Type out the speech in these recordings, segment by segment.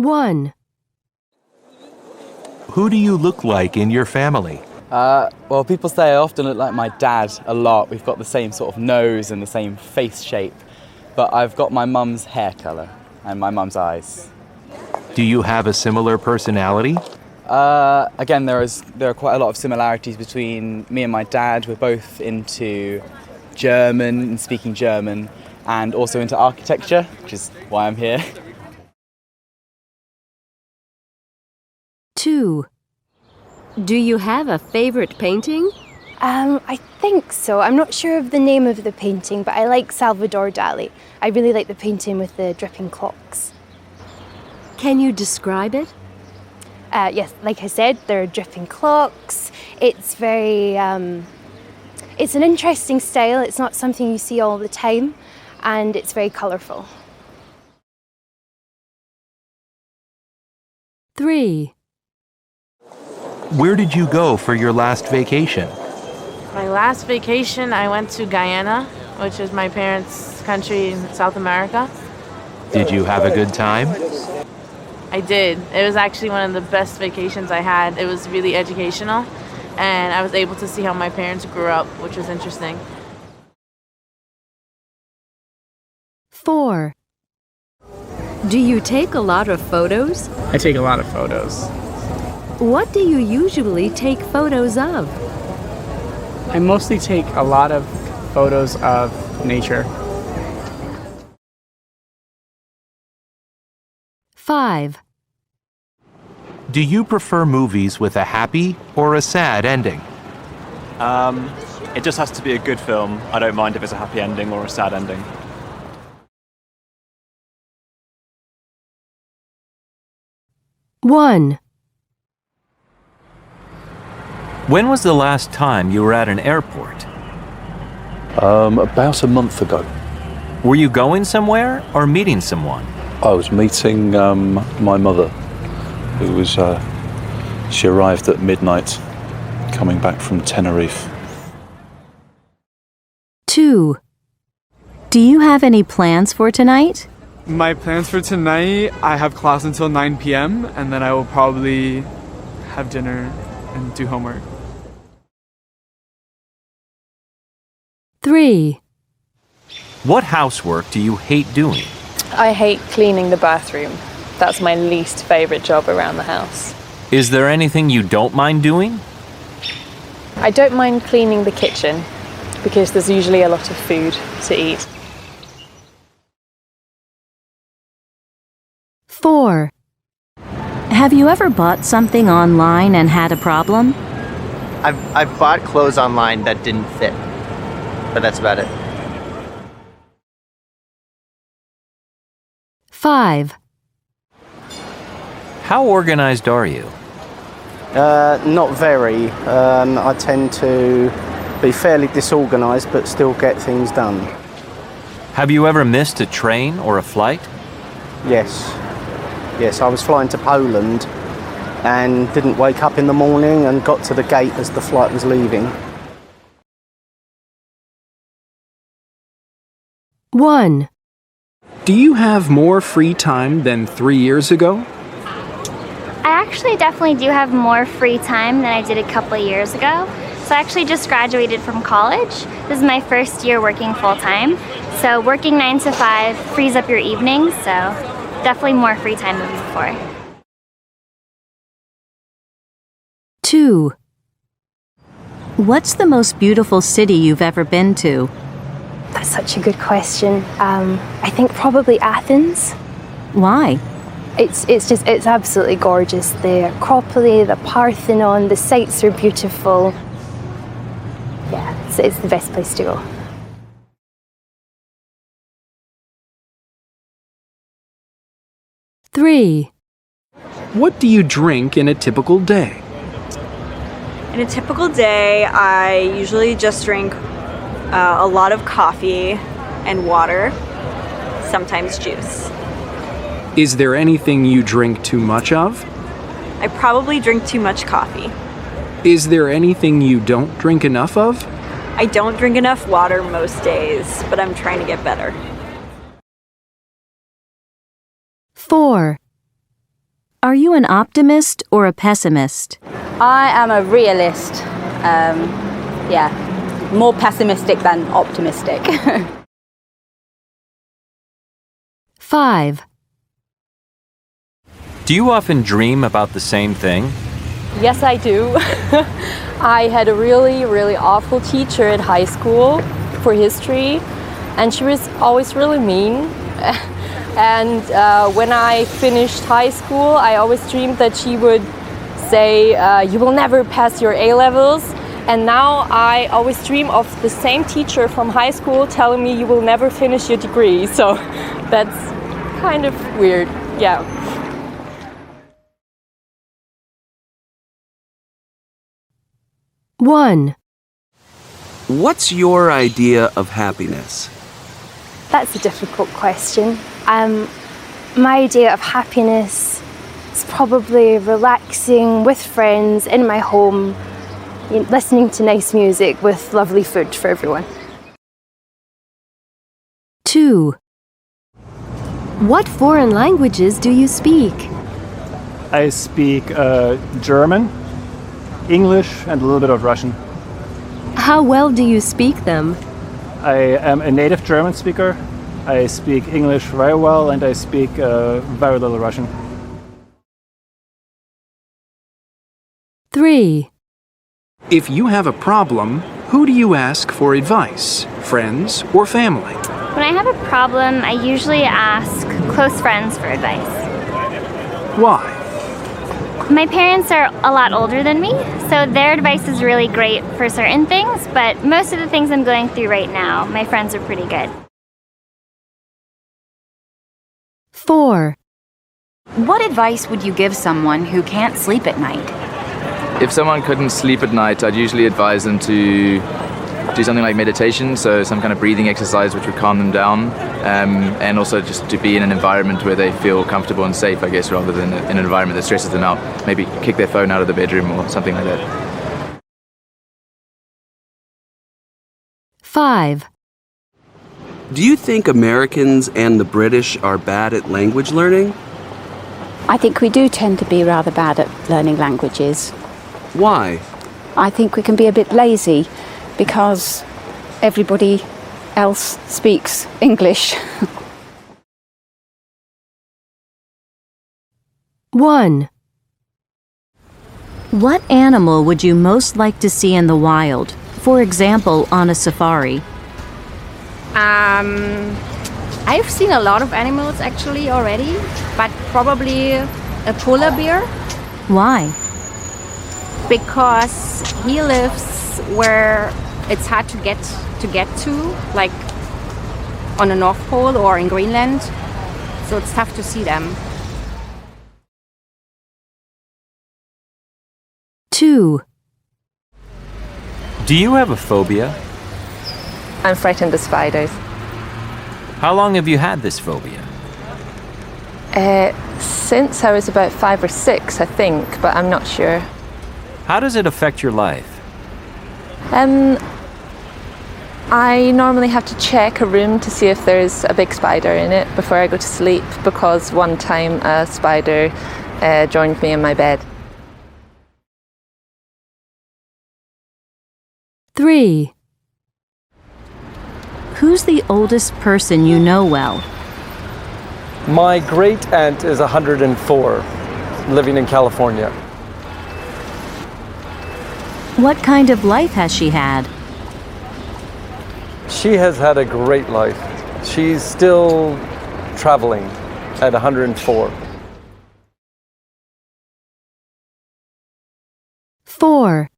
1. Who do you look like in your family? Well, people say I often look like my dad a lot. We've got the same sort of nose and the same face shape. But I've got my mum's hair colour and my mum's eyes. Do you have a similar personality? Again, there are quite a lot of similarities between me and my dad. We're both into German and speaking German, and also into architecture, which is why I'm here. 2. Do you have a favorite painting? I think so. I'm not sure of the name of the painting, but I like Salvador Dali. I really like the painting with the dripping clocks. Can you describe it? Yes, like I said, there are dripping clocks. It's very, it's an interesting style. It's not something you see all the time, and it's very colourful. 3. Where did you go for your last vacation? My last vacation, I went to Guyana, which is my parents' country in South America. Did you have a good time? I did. It was actually one of the best vacations I had. It was really educational, and I was able to see how my parents grew up, which was interesting. 4. Do you take a lot of photos? I take a lot of photos. What do you usually take photos of? I mostly take a lot of photos of nature. 5. Do you prefer movies with a happy or a sad ending? It just has to be a good film. I don't mind if it's a happy ending or a sad ending. 1. When was the last time you were at an airport? About a month ago. Were you going somewhere or meeting someone? I was meeting my mother, who was, she arrived at midnight, coming back from Tenerife. 2. Do you have any plans for tonight? My plans for tonight, I have class until 9 p.m. and then I will probably have dinner and do homework. 3. What housework do you hate doing? I hate cleaning the bathroom. That's my least favourite job around the house. Is there anything you don't mind doing? I don't mind cleaning the kitchen because there's usually a lot of food to eat. 4. Have you ever bought something online and had a problem? I've bought clothes online that didn't fit, but that's about it. 5. How organized are you? Not very. I tend to be fairly disorganized but still get things done. Have you ever missed a train or a flight? Yes, I was flying to Poland and didn't wake up in the morning and got to the gate as the flight was leaving. 1. Do you have more free time than 3 years ago? I actually definitely do have more free time than I did a couple of years ago. So I actually just graduated from college. This is my first year working full-time. So working 9 to 5 frees up your evenings, so definitely more free time than before. 2. What's the most beautiful city you've ever been to? That's such a good question. I think probably Athens. Why? It's absolutely gorgeous. The Acropolis, the Parthenon, the sights are beautiful. Yeah, it's the best place to go. 3. What do you drink in a typical day? In a typical day, I usually just drink a lot of coffee and water, sometimes juice. Is there anything you drink too much of? I probably drink too much coffee. Is there anything you don't drink enough of? I don't drink enough water most days, but I'm trying to get better. 4. Are you an optimist or a pessimist? I am a realist. More pessimistic than optimistic. 5. Do you often dream about the same thing? Yes, I do. I had a really, really awful teacher at high school for history, and she was always really mean. And when I finished high school, I always dreamed that she would say, you will never pass your A-levels. And now I always dream of the same teacher from high school telling me you will never finish your degree. So that's kind of weird, yeah. One. What's your idea of happiness? That's a difficult question. My idea of happiness is probably relaxing with friends in my home, listening to nice music with lovely food for everyone. 2. What foreign languages do you speak? I speak German, English, and a little bit of Russian. How well do you speak them? I am a native German speaker. I speak English very well, and I speak very little Russian. 3. If you have a problem, who do you ask for advice? Friends or family? When I have a problem, I usually ask close friends for advice. Why? My parents are a lot older than me, so their advice is really great for certain things, but most of the things I'm going through right now, my friends are pretty good. 4. What advice would you give someone who can't sleep at night? If someone couldn't sleep at night, I'd usually advise them to do something like meditation, so some kind of breathing exercise which would calm them down, and also just to be in an environment where they feel comfortable and safe, I guess, rather than in an environment that stresses them out. Maybe kick their phone out of the bedroom or something like that. 5. Do you think Americans and the British are bad at language learning? I think we do tend to be rather bad at learning languages. Why? I think we can be a bit lazy because everybody else speaks English. 1. What animal would you most like to see in the wild? For example, on a safari. I've seen a lot of animals actually already, but probably a polar bear. Why? Because he lives where it's hard to get to, like on the North Pole or in Greenland, so it's tough to see them. 2. Do you have a phobia? I'm frightened of spiders. How long have you had this phobia? Since I was about 5 or 6, I think, but I'm not sure. How does it affect your life? I normally have to check a room to see if there's a big spider in it before I go to sleep, because one time a spider joined me in my bed. 3. Who's the oldest person you know well? My great aunt is 104, living in California. What kind of life has she had? She has had a great life. She's still traveling at 104. 4.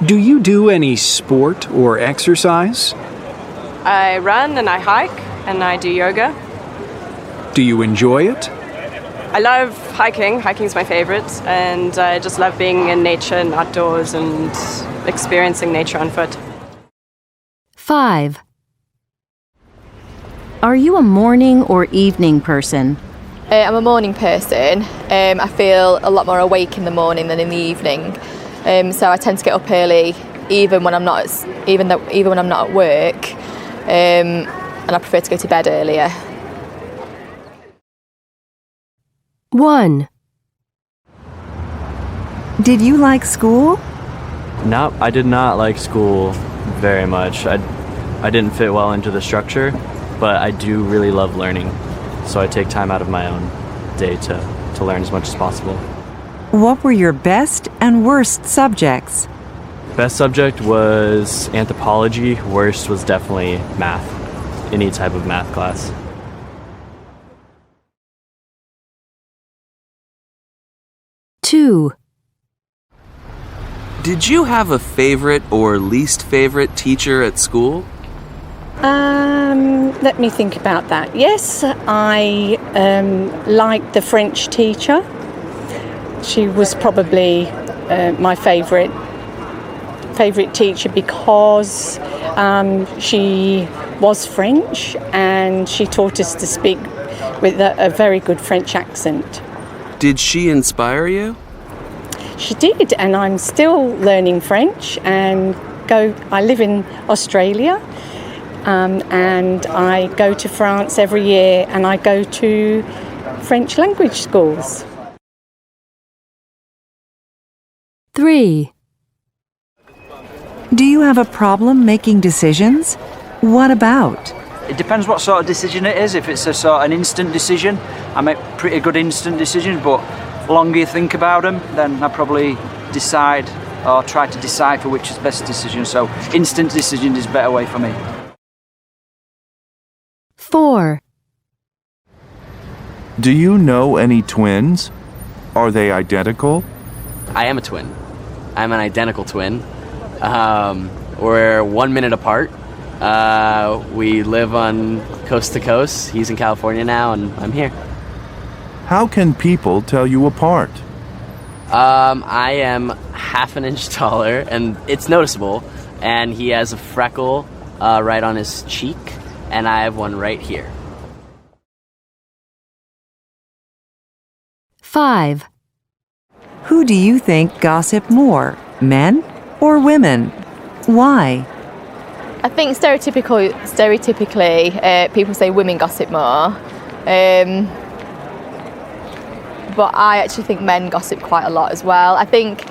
Do you do any sport or exercise? I run and I hike and I do yoga. Do you enjoy it? I love hiking. Hiking's my favorite, and I just love being in nature and outdoors and experiencing nature on foot. 5. Are you a morning or evening person? I'm a morning person. I feel a lot more awake in the morning than in the evening. So I tend to get up early, even when I'm not at work, and I prefer to go to bed earlier. 1. Did you like school? No, I did not like school very much. I didn't fit well into the structure, but I do really love learning. So I take time out of my own day to learn as much as possible. What were your best and worst subjects? Best subject was anthropology. Worst was definitely math, any type of math class. Two. Did you have a favorite or least favorite teacher at school? Let me think about that. Yes, I liked the French teacher. She was probably my favourite teacher because she was French and she taught us to speak with a very good French accent. Did she inspire you? She did, and I'm still learning French and I live in Australia. And I go to France every year and I go to French language schools. 3. Do you have a problem making decisions? What about? It depends what sort of decision it is. If it's an instant decision, I make pretty good instant decisions, but the longer you think about them, then I probably decide or try to decipher which is the best decision. So instant decision is a better way for me. 4. Do you know any twins? Are they identical? I am a twin. I'm an identical twin. We're 1 minute apart. We live on coast to coast. He's in California now, and I'm here. How can people tell you apart? I am half an inch taller, and it's noticeable. And he has a freckle right on his cheek, and I have one right here. 5. Who do you think gossip more, men or women? Why? I think stereotypically, people say women gossip more. But I actually think men gossip quite a lot as well. I think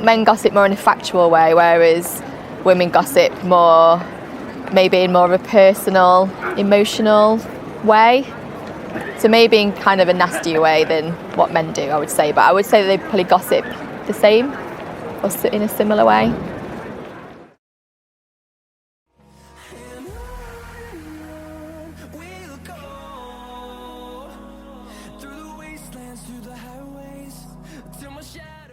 men gossip more in a factual way, whereas women gossip more, maybe in more of a personal, emotional way. So maybe in kind of a nastier way than what men do, I would say. But I would say that they probably gossip the same or in a similar way. Through the wastelands, through the highways, till my shadow